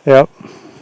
Yep.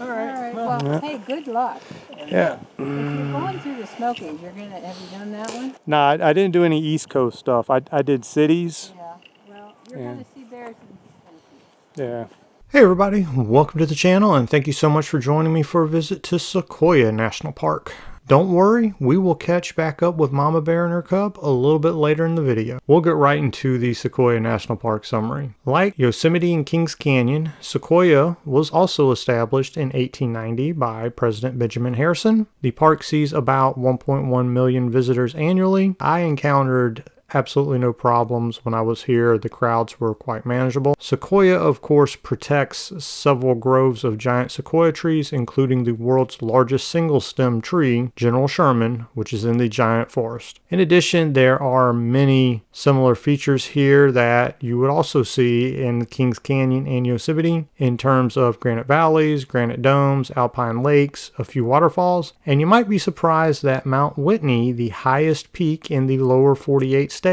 All right. Well, Yeah. hey, good luck. Yeah. If you're going through the Smokies, have you done that one? No, I didn't do any East Coast stuff. I did cities. Yeah. Well, you're going to see bears in Tennessee. Yeah. Hey everybody, welcome to the channel and thank you so much for joining me for a visit to Sequoia National Park. Don't worry, we will catch back up with Mama Bear and her cub a little bit later in the video. We'll get right into the Sequoia National Park summary. Like Yosemite and Kings Canyon, Sequoia was also established in 1890 by President Benjamin Harrison. The park sees about 1.1 million visitors annually. I encountered absolutely no problems when I was here. The crowds were quite manageable. Sequoia, of course, protects several groves of giant sequoia trees, including the world's largest single-stem tree, General Sherman, which is in the giant forest. In addition, there are many similar features here that you would also see in Kings Canyon and Yosemite in terms of granite valleys, granite domes, alpine lakes, a few waterfalls, and you might be surprised that Mount Whitney, the highest peak in the lower 48 states,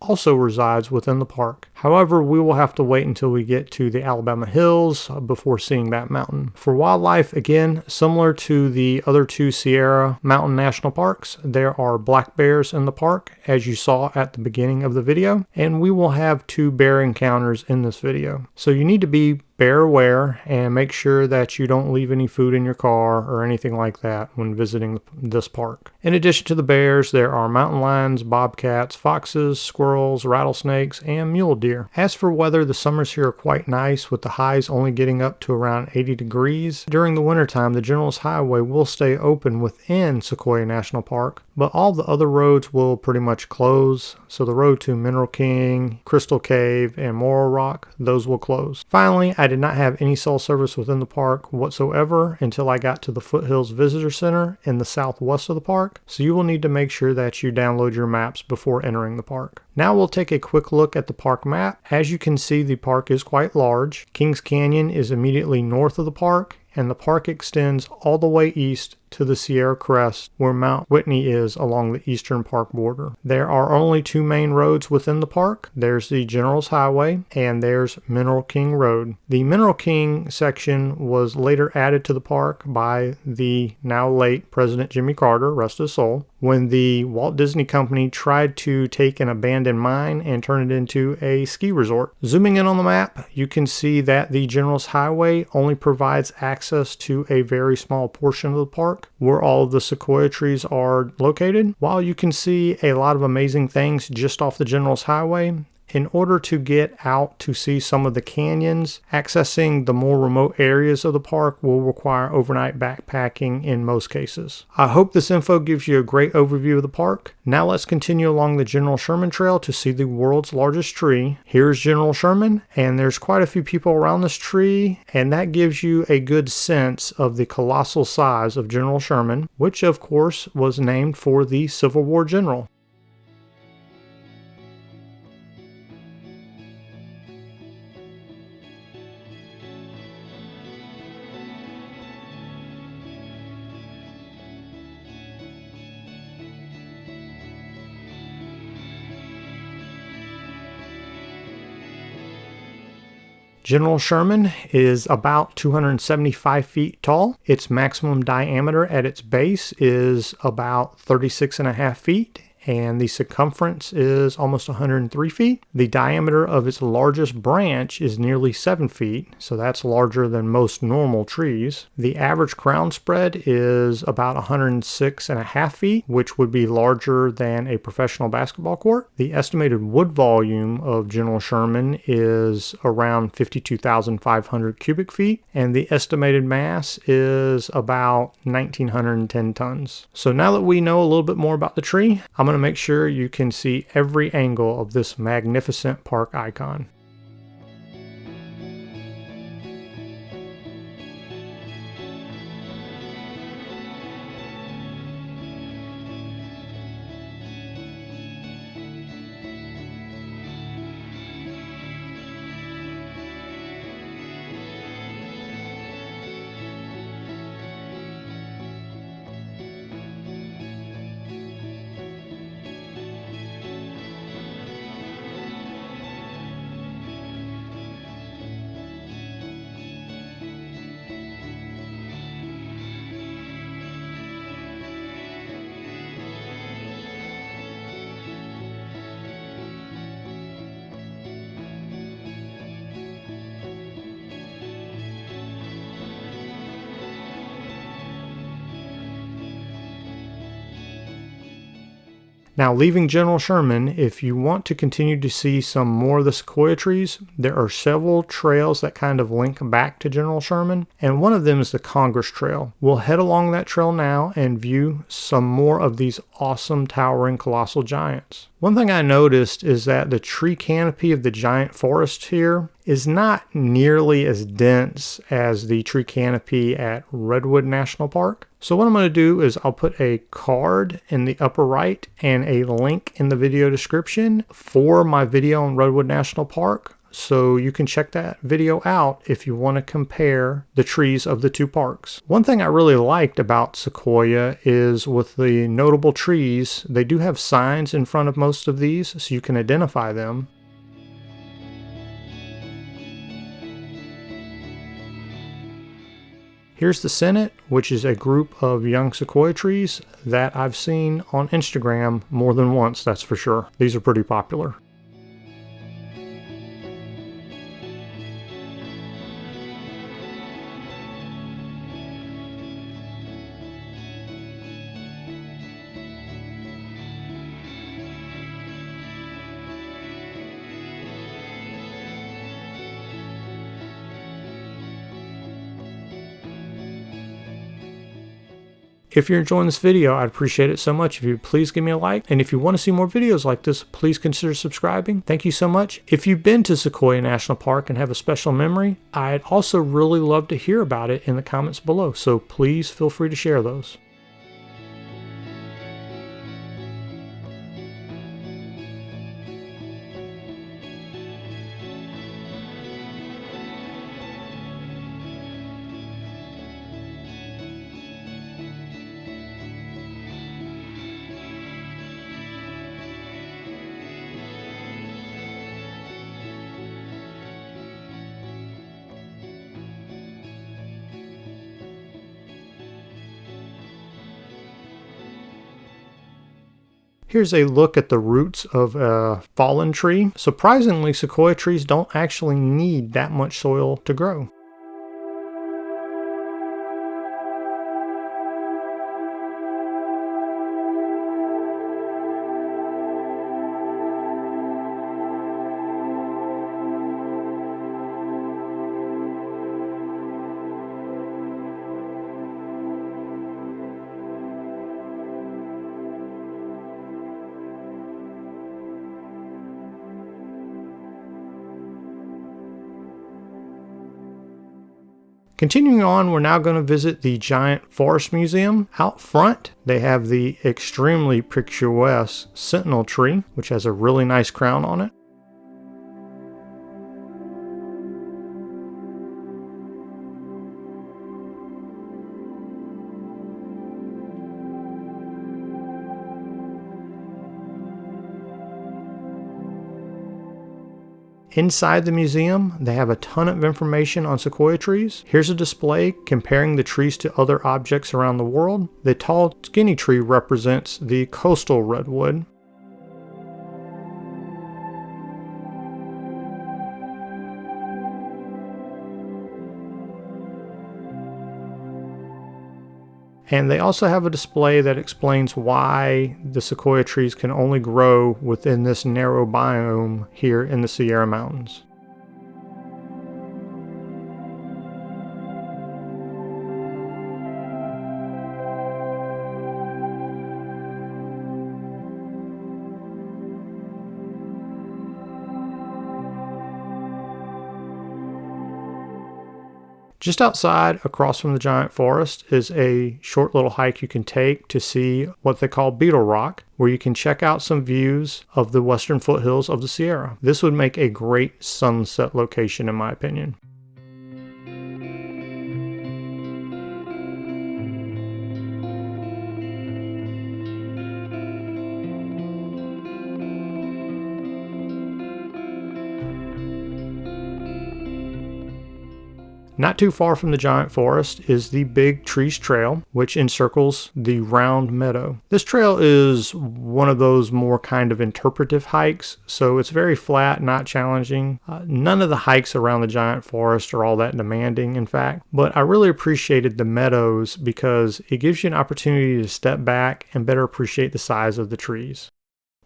also resides within the park. However, we will have to wait until we get to the Alabama Hills before seeing that mountain. For wildlife, again, similar to the other two Sierra Mountain National Parks, there are black bears in the park, as you saw at the beginning of the video, and we will have 2 bear encounters in this video. So you need to be bear aware and make sure that you don't leave any food in your car or anything like that when visiting this park. In addition to the bears, there are mountain lions, bobcats, foxes, squirrels, rattlesnakes, and mule deer. As for weather, the summers here are quite nice, with the highs only getting up to around 80 degrees. During the wintertime, the General's Highway will stay open within Sequoia National Park, but all the other roads will pretty much close. So the road to Mineral King, Crystal Cave, and Moro Rock, those will close. Finally, I did not have any cell service within the park whatsoever until I got to the Foothills Visitor Center in the southwest of the park, so you will need to make sure that you download your maps before entering the park. Now we'll take a quick look at the park map. As you can see, the park is quite large. Kings Canyon is immediately north of the park, and the park extends all the way east to the Sierra Crest, where Mount Whitney is along the eastern park border. There are only 2 main roads within the park. There's the General's Highway and there's Mineral King Road. The Mineral King section was later added to the park by the now late President Jimmy Carter, rest his soul, when the Walt Disney Company tried to take an abandoned mine and turn it into a ski resort. Zooming in on the map, you can see that the General's Highway only provides access to a very small portion of the park where all of the sequoia trees are located. While you can see a lot of amazing things just off the General's Highway, in order to get out to see some of the canyons, accessing the more remote areas of the park will require overnight backpacking in most cases. I hope this info gives you a great overview of the park. Now let's continue along the General Sherman Trail to see the world's largest tree. Here's General Sherman, and there's quite a few people around this tree, and that gives you a good sense of the colossal size of General Sherman, which of course was named for the Civil War general. General Sherman is about 275 feet tall. Its maximum diameter at its base is about 36.5 feet. And the circumference is almost 103 feet. The diameter of its largest branch is nearly 7 feet, so that's larger than most normal trees. The average crown spread is about 106.5 feet, which would be larger than a professional basketball court. The estimated wood volume of General Sherman is around 52,500 cubic feet, and the estimated mass is about 1,910 tons. So now that we know a little bit more about the tree, I'm going to make sure you can see every angle of this magnificent park icon. Now, leaving General Sherman, if you want to continue to see some more of the sequoia trees, there are several trails that kind of link back to General Sherman, and one of them is the Congress Trail. We'll head along that trail now and view some more of these awesome towering colossal giants. One thing I noticed is that the tree canopy of the giant forest here is not nearly as dense as the tree canopy at Redwood National Park. So what I'm going to do is I'll put a card in the upper right and a link in the video description for my video on Redwood National Park. So you can check that video out if you want to compare the trees of the two parks. One thing I really liked about Sequoia is with the notable trees, they do have signs in front of most of these so you can identify them. Here's the Senate, which is a group of young sequoia trees that I've seen on Instagram more than once, that's for sure. These are pretty popular. If you're enjoying this video, I'd appreciate it so much if you'd please give me a like. And if you want to see more videos like this, please consider subscribing. Thank you so much. If you've been to Sequoia National Park and have a special memory, I'd also really love to hear about it in the comments below. So please feel free to share those. Here's a look at the roots of a fallen tree. Surprisingly, sequoia trees don't actually need that much soil to grow. Continuing on, we're now going to visit the Giant Forest Museum. Out front, they have the extremely picturesque sentinel tree, which has a really nice crown on it. Inside the museum, they have a ton of information on sequoia trees. Here's a display comparing the trees to other objects around the world. The tall, skinny tree represents the coastal redwood. And they also have a display that explains why the sequoia trees can only grow within this narrow biome here in the Sierra Mountains. Just outside, across from the giant forest, is a short little hike you can take to see what they call Beetle Rock, where you can check out some views of the western foothills of the Sierra. This would make a great sunset location in my opinion. Not too far from the giant forest is the Big Trees Trail, which encircles the round meadow. This trail is one of those more kind of interpretive hikes, so it's very flat, not challenging. None of the hikes around the giant forest are all that demanding, in fact, but I really appreciated the meadows because it gives you an opportunity to step back and better appreciate the size of the trees.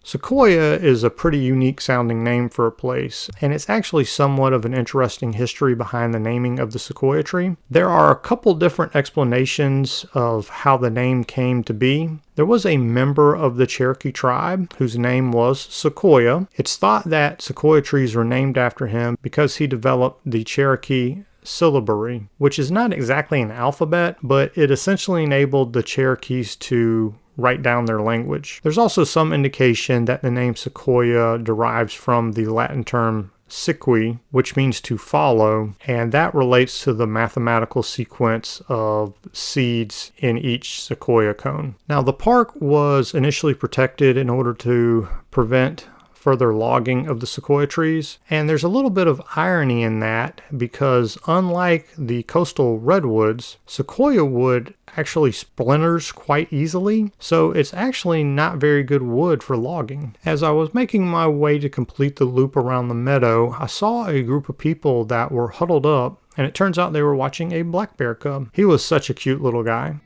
Sequoia is a pretty unique sounding name for a place, and it's actually somewhat of an interesting history behind the naming of the sequoia tree. There are a couple different explanations of how the name came to be. There was a member of the Cherokee tribe whose name was Sequoia. It's thought that sequoia trees were named after him because he developed the Cherokee syllabary, which is not exactly an alphabet, but it essentially enabled the Cherokees to write down their language. There's also some indication that the name Sequoia derives from the Latin term sequi, which means to follow, and that relates to the mathematical sequence of seeds in each sequoia cone. Now, the park was initially protected in order to prevent further logging of the sequoia trees, and there's a little bit of irony in that because unlike the coastal redwoods, sequoia wood actually splinters quite easily, so it's actually not very good wood for logging. As I was making my way to complete the loop around the meadow, I saw a group of people that were huddled up, and it turns out they were watching a black bear cub. He was such a cute little guy.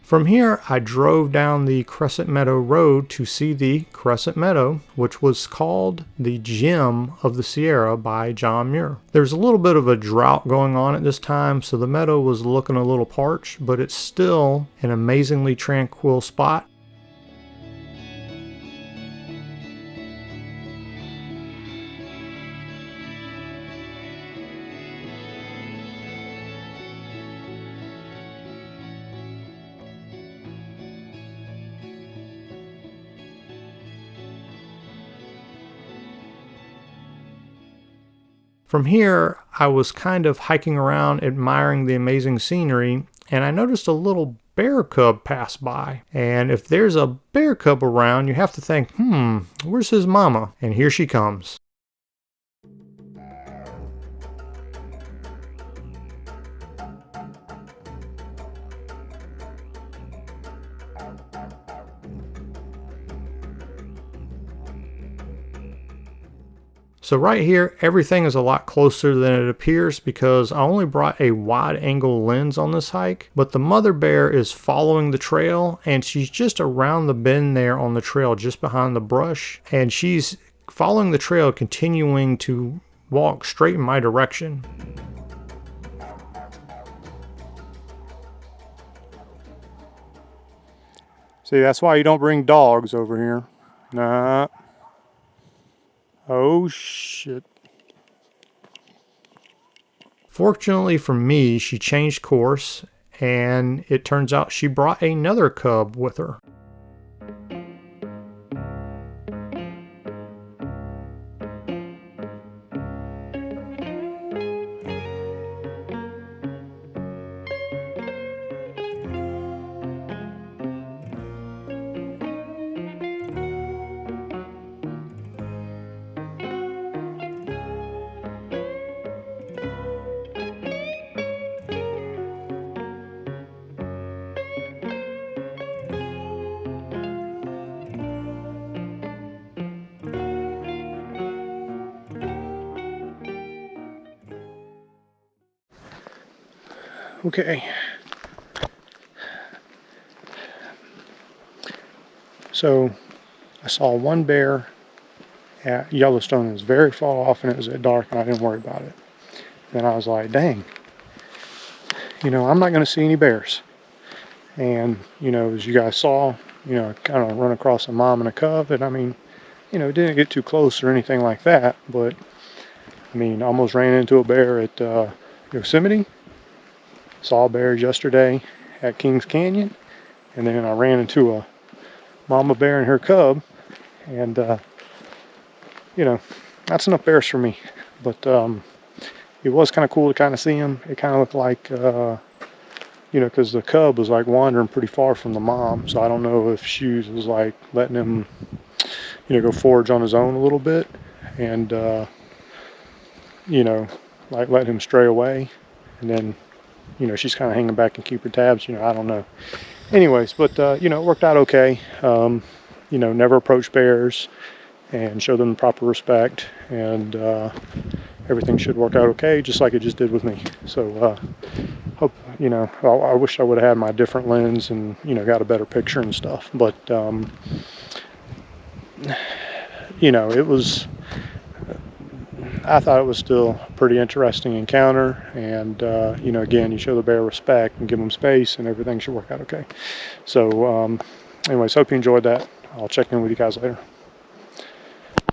From here, I drove down the Crescent Meadow Road to see the Crescent Meadow, which was called the Gem of the Sierra by John Muir. There's a little bit of a drought going on at this time, so the meadow was looking a little parched, but it's still an amazingly tranquil spot. From here, I was kind of hiking around admiring the amazing scenery, and I noticed a little bear cub pass by. And if there's a bear cub around, you have to think, where's his mama? And here she comes. So right here, everything is a lot closer than it appears because I only brought a wide angle lens on this hike, but the mother bear is following the trail and she's just around the bend there on the trail just behind the brush, and she's following the trail continuing to walk straight in my direction. See, that's why you don't bring dogs over here. Nah. Oh, shit. Fortunately for me, she changed course, and it turns out she brought another cub with her. Okay. So I saw one bear at Yellowstone. It was very far off and it was at dark and I didn't worry about it. Then I was like, dang, I'm not going to see any bears. And, as you guys saw, kind of run across a mom and a cub. And I mean, didn't get too close or anything like that. But, almost ran into a bear at Yosemite. Saw bears yesterday at Kings Canyon, and then I ran into a mama bear and her cub, and you know, that's enough bears for me. But it was kind of cool to kind of see him. It kind of looked like, you know, because the cub was like wandering pretty far from the mom. So I don't know if Shoes was like letting him, you know, go forage on his own a little bit, and you know, like let him stray away, and then, you know, she's kind of hanging back and keeping tabs. You know, I don't know. Anyways, but you know, it worked out okay. You know, never approach bears and show them the proper respect, and everything should work out okay, just like it just did with me. So hope, you know, I wish I would have had my different lens and, you know, got a better picture and stuff. But you know, it was, I thought it was still a pretty interesting encounter. And you know, again, you show the bear respect and give them space, and everything should work out okay. So anyways, hope you enjoyed that. I'll check in with you guys later.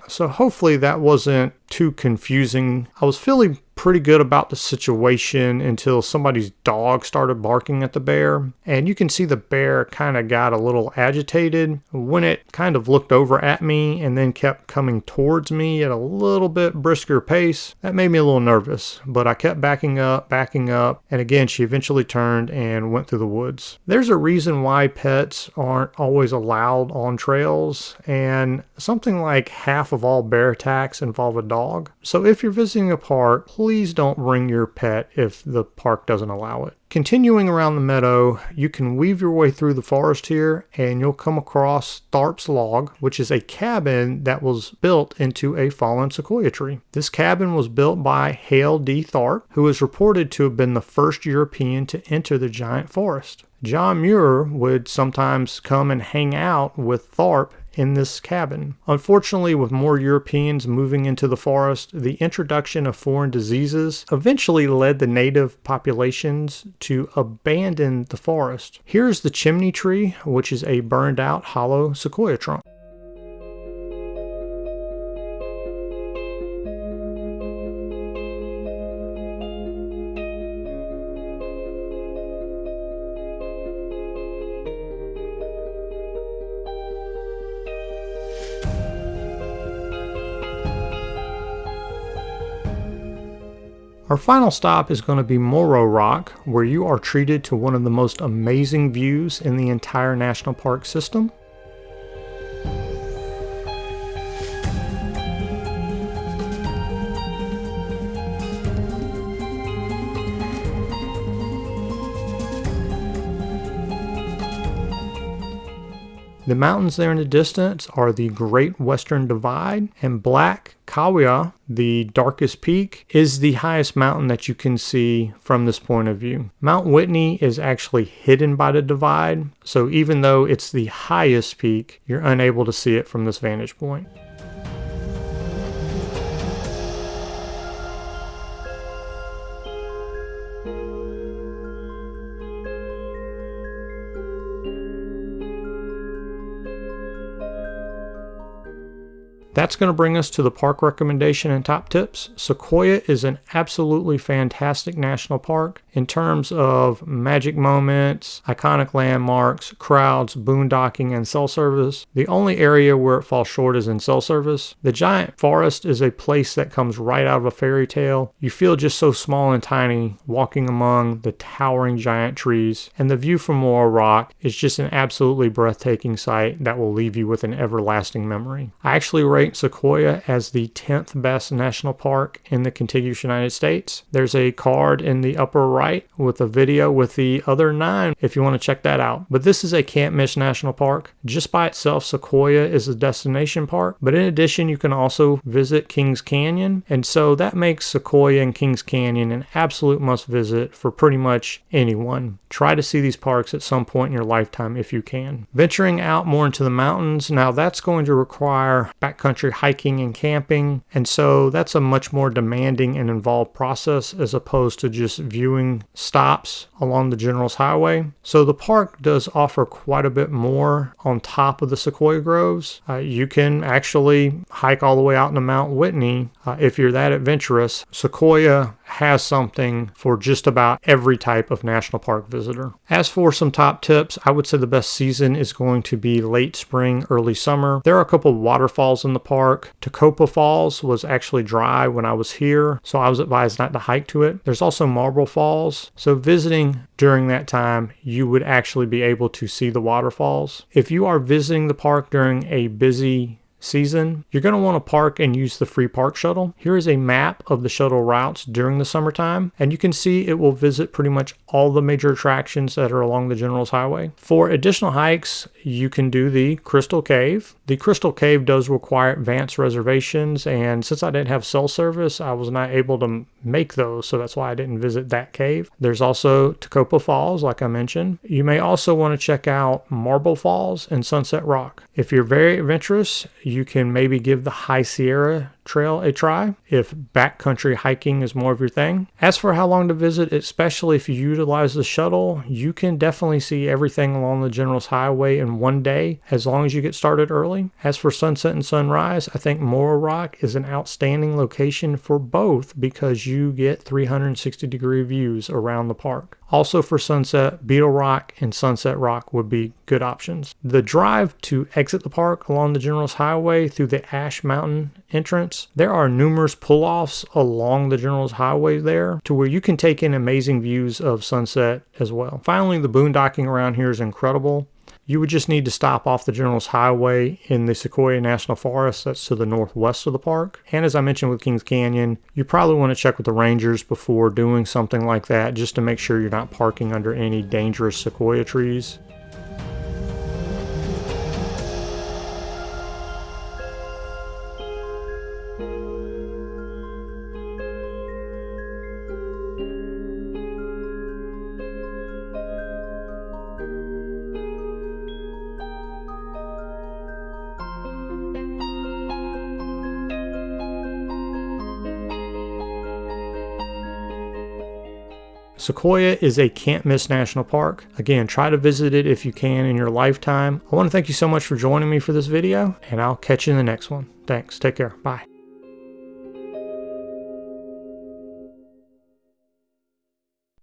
So hopefully that wasn't too confusing. I was feeling pretty good about the situation until somebody's dog started barking at the bear. And you can see the bear kind of got a little agitated when it kind of looked over at me and then kept coming towards me at a little bit brisker pace. That made me a little nervous, but I kept backing up. And again, she eventually turned and went through the woods. There's a reason why pets aren't always allowed on trails, and something like half of all bear attacks involve a dog. So if you're visiting a park, please don't bring your pet if the park doesn't allow it. Continuing around the meadow, you can weave your way through the forest here, and you'll come across Tharp's log, which is a cabin that was built into a fallen sequoia tree. This cabin was built by Hale D. Tharp, who is reported to have been the first European to enter the giant forest. John Muir would sometimes come and hang out with Tharp in this cabin. Unfortunately, with more Europeans moving into the forest, the introduction of foreign diseases eventually led the native populations to abandon the forest. Here's the chimney tree, which is a burned out hollow sequoia trunk. Our final stop is going to be Moro Rock, where you are treated to one of the most amazing views in the entire national park system. The mountains there in the distance are the Great Western Divide, and Black Kaweah, the darkest peak, is the highest mountain that you can see from this point of view. Mount Whitney is actually hidden by the divide, so even though it's the highest peak, you're unable to see it from this vantage point. That's going to bring us to the park recommendation and top tips. Sequoia is an absolutely fantastic national park in terms of magic moments, iconic landmarks, crowds, boondocking, and cell service. The only area where it falls short is in cell service. The giant forest is a place that comes right out of a fairy tale. You feel just so small and tiny walking among the towering giant trees, and the view from Moro Rock is just an absolutely breathtaking sight that will leave you with an everlasting memory. I actually rate Sequoia as the 10th best national park in the contiguous United States. There's a card in the upper right with a video with the other 9 if you want to check that out. But this is a can't miss national park. Just by itself, Sequoia is a destination park, but in addition, you can also visit Kings Canyon, and so that makes Sequoia and Kings Canyon an absolute must visit for pretty much anyone. Try to see these parks at some point in your lifetime if you can. Venturing out more into the mountains, now that's going to require backcountry hiking and camping, and so that's a much more demanding and involved process as opposed to just viewing stops along the General's Highway. So the park does offer quite a bit more on top of the sequoia groves. You can actually hike all the way out into Mount Whitney if you're that adventurous. Sequoia has something for just about every type of national park visitor. As for some top tips, I would say the best season is going to be late spring, early summer. There are a couple waterfalls in the park. Tacoma Falls was actually dry when I was here, so I was advised not to hike to it. There's also Marble Falls, so visiting during that time, you would actually be able to see the waterfalls. If you are visiting the park during a busy season, you're going to want to park and use the free park shuttle. Here is a map of the shuttle routes during the summertime, and you can see it will visit pretty much all the major attractions that are along the General's Highway. For additional hikes, you can do the Crystal Cave. The Crystal Cave does require advanced reservations, and since I didn't have cell service, I was not able to make those, so that's why I didn't visit that cave. There's also Tacoma Falls, like I mentioned. You may also want to check out Marble Falls and Sunset Rock. If you're very adventurous, you can maybe give the High Sierra Trail a try if backcountry hiking is more of your thing. As for how long to visit, especially if you utilize the shuttle, you can definitely see everything along the General's Highway in one day as long as you get started early. As for sunset and sunrise, I think Moro Rock is an outstanding location for both because you get 360-degree views around the park. Also for sunset, Beetle Rock and Sunset Rock would be good options. The drive to exit the park along the General's Highway through the Ash Mountain entrance, there are numerous pull-offs along the General's Highway there to where you can take in amazing views of sunset as well. Finally, the boondocking around here is incredible. You would just need to stop off the General's Highway in the Sequoia National Forest that's to the northwest of the park. And as I mentioned with Kings Canyon, you probably want to check with the rangers before doing something like that just to make sure you're not parking under any dangerous sequoia trees. Sequoia is a can't-miss national park. Again, try to visit it if you can in your lifetime. I want to thank you so much for joining me for this video, and I'll catch you in the next one. Thanks. Take care. Bye.